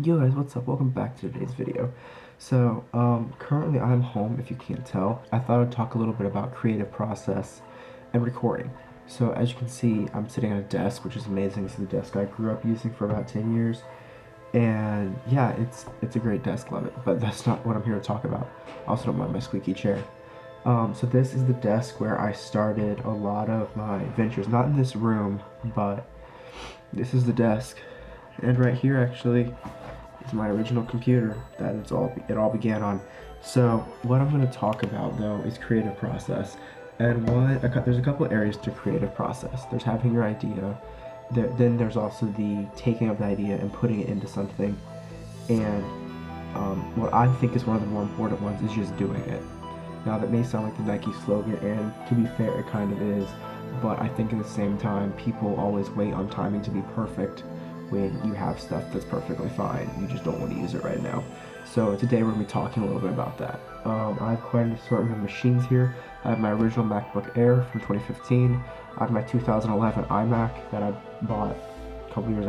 Yo guys, what's up? Welcome back to today's video. So, currently I'm home, if you can't tell. I thought I'd talk a little bit about creative process and recording. So, as you can see, I'm sitting at a desk, which is amazing. This is the desk I grew up using for about 10 years. And yeah, it's a great desk, love it. But that's not what I'm here to talk about. I also don't mind my squeaky chair. So this is the desk where I started a lot of my ventures. Not in this room, but this is the desk. And right here, actually, is my original computer that it all began on. So what I'm going to talk about though is creative process, and there's a couple areas to creative process. There's having your idea, then there's also the taking of the idea and putting it into something, and what I think is one of the more important ones is just doing it. Now that may sound like the Nike slogan, and to be fair, it kind of is, but I think at the same time, people always wait on timing to be perfect when you have stuff that's perfectly fine. You just don't want to use it right now. So today we're going to be talking a little bit about that. I have quite an assortment of machines here. I have my original MacBook Air from 2015. I have my 2011 iMac that I bought a couple years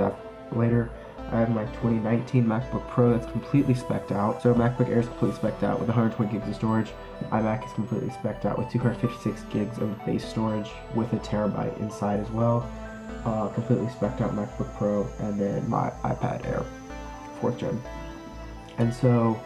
later. I have my 2019 MacBook Pro that's completely spec'd out. So MacBook Air is completely spec'd out with 120 gigs of storage. iMac is completely spec'd out with 256 gigs of base storage with a terabyte inside as well. Completely spec'd out MacBook Pro, and then my iPad Air, 4th gen. And so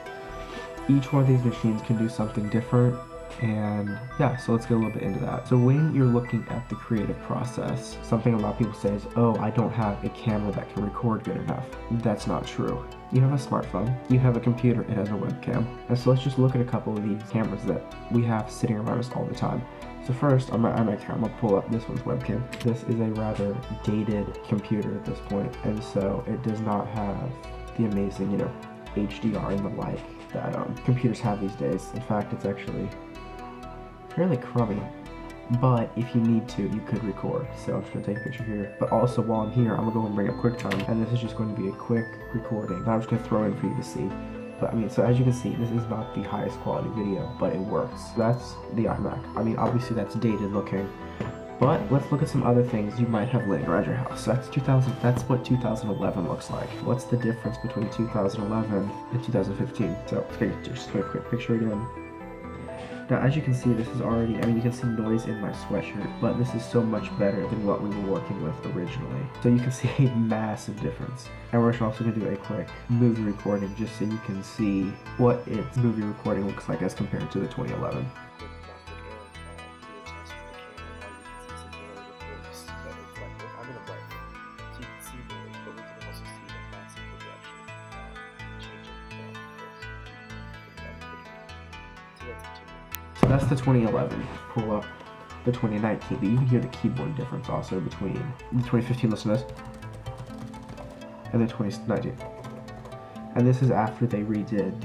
each one of these machines can do something different, and yeah, so let's get a little bit into that. So when you're looking at the creative process, something a lot of people say is, oh, I don't have a camera that can record good enough. That's not true. You have a smartphone, you have a computer, it has a webcam. And so let's just look at a couple of these cameras that we have sitting around us all the time. So first, on my iMac camera, I'm gonna pull up this one's webcam. This is a rather dated computer at this point, and so it does not have the amazing, HDR and the like that computers have these days. In fact, it's actually fairly crummy. But if you need to, you could record. So I'm just gonna take a picture here. But also while I'm here, I'm gonna go and bring up QuickTime, and this is just going to be a quick recording that I'm just gonna throw in for you to see. But so as you can see, this is not the highest quality video, but it works. That's the iMac. Obviously that's dated looking, but let's look at some other things you might have laying around your house. So that's what 2011 looks like. What's the difference between 2011 and 2015? So let's just take a quick picture again. Now, as you can see, this is already, you can see noise in my sweatshirt, but this is so much better than what we were working with originally. So you can see a massive difference. And we're also going to do a quick movie recording just so you can see what its movie recording looks like as compared to the 2011. So that's the 2011. Pull up the 2019, but you can hear the keyboard difference also between the 2015, listen to this, and the 2019. And this is after they redid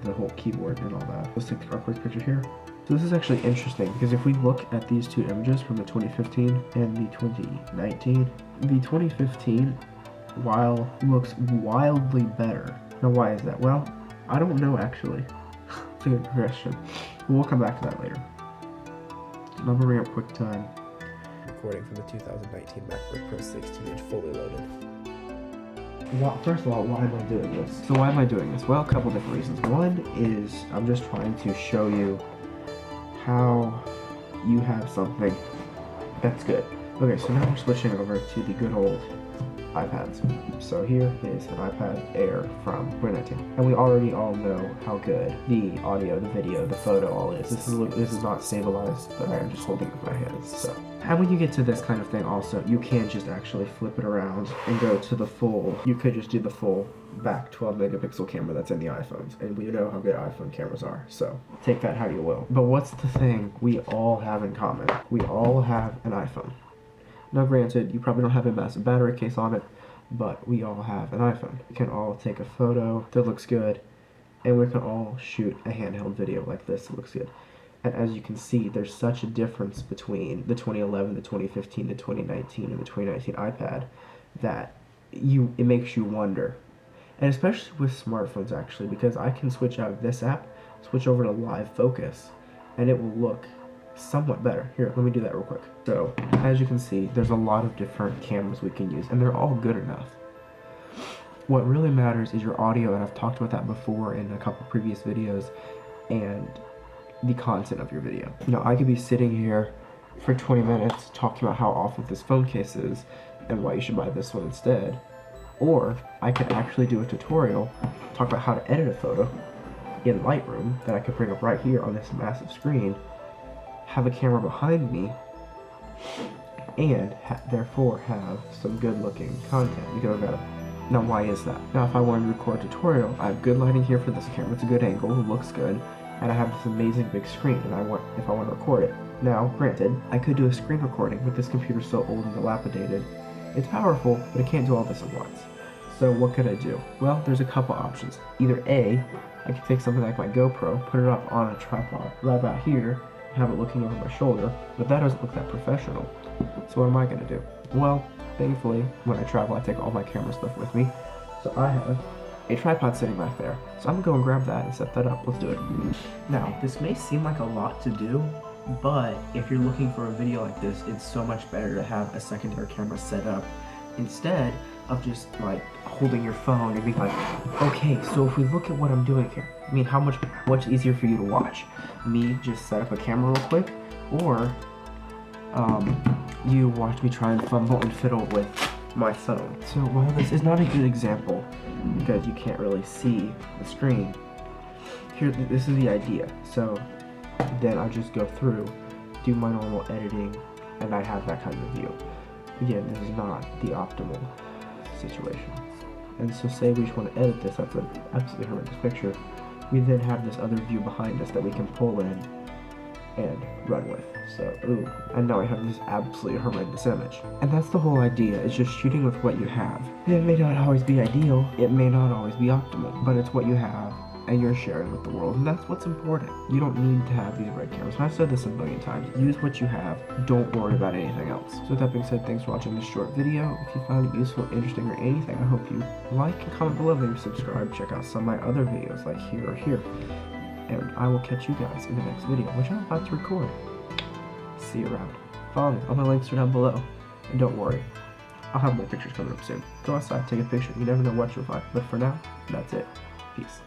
the whole keyboard and all that. Let's take our quick picture here. So this is actually interesting because if we look at these two images from the 2015 and the 2019, the 2015 looks wildly better. Now why is that? Well, I don't know actually. It's a good question. We'll come back to that later. I'm gonna bring up QuickTime. Recording from the 2019 MacBook Pro 16-inch fully loaded. First of all, why am I doing this? So why am I doing this? Well, a couple different reasons. One is I'm just trying to show you how you have something that's good. Okay, so now we're switching over to the good old iPads. So here is an iPad Air from 2019, and we already all know how good the audio, the video, the photo all is. This is not stabilized, but I am just holding it with my hands. So, and when you get to this kind of thing, also you can just actually flip it around and go to the full. You could just do the full back 12 megapixel camera that's in the iPhones, and we know how good iPhone cameras are. So take that how you will. But what's the thing we all have in common? We all have an iPhone. Now granted, you probably don't have a massive battery case on it, but we all have an iPhone. We can all take a photo that looks good, and we can all shoot a handheld video like this that looks good. And as you can see, there's such a difference between the 2011, the 2015, the 2019, and the 2019 iPad that it makes you wonder. And especially with smartphones actually, because I can switch out this app, switch over to live focus, and it will look somewhat better. Here, let me do that real quick. So, as you can see, there's a lot of different cameras we can use, and they're all good enough. What really matters is your audio, and I've talked about that before in a couple previous videos, and the content of your video. You know, I could be sitting here for 20 minutes talking about how awful this phone case is and why you should buy this one instead. Or I could actually do a tutorial, talk about how to edit a photo in Lightroom that I could bring up right here on this massive screen, have a camera behind me, and therefore have some good looking content. You go, now why is that? Now if I wanted to record a tutorial, I have good lighting here for this camera, it's a good angle, it looks good, and I have this amazing big screen, and if I want to record it. Now, granted, I could do a screen recording, but this computer's so old and dilapidated. It's powerful, but it can't do all this at once. So what could I do? Well, there's a couple options. Either A, I could take something like my GoPro, put it up on a tripod right about here, have it looking over my shoulder, but that doesn't look that professional. So what am I gonna do? Well, thankfully, when I travel, I take all my camera stuff with me. So I have a tripod sitting back there. So I'm gonna go and grab that and set that up. Let's do it. Now, this may seem like a lot to do, but if you're looking for a video like this, it's so much better to have a secondary camera set up instead of just like holding your phone and being like, okay, so if we look at what I'm doing here, I mean, how much easier for you to watch? Me just set up a camera real quick, or you watch me try and fumble and fiddle with my phone. So while this is not a good example because you can't really see the screen, here, this is the idea. So then I just go through, do my normal editing, and I have that kind of view. Again, this is not the optimal situation. And so say we just want to edit this, that's an absolutely horrendous picture. We then have this other view behind us that we can pull in and run with. So, ooh, and now I have this absolutely horrendous image. And that's the whole idea, is just shooting with what you have. It may not always be ideal, it may not always be optimal, but it's what you have, and you're sharing with the world, and that's what's important. You don't need to have these red cameras. And I've said this a million times. Use what you have. Don't worry about anything else. So with that being said, thanks for watching this short video. If you found it useful, interesting, or anything, I hope you like and comment below, maybe subscribe, check out some of my other videos like here or here. And I will catch you guys in the next video, which I'm about to record. See you around. Follow me. All my links are down below. And don't worry, I'll have more pictures coming up soon. Go outside, take a picture. You never know what you'll find. But for now, that's it. Peace.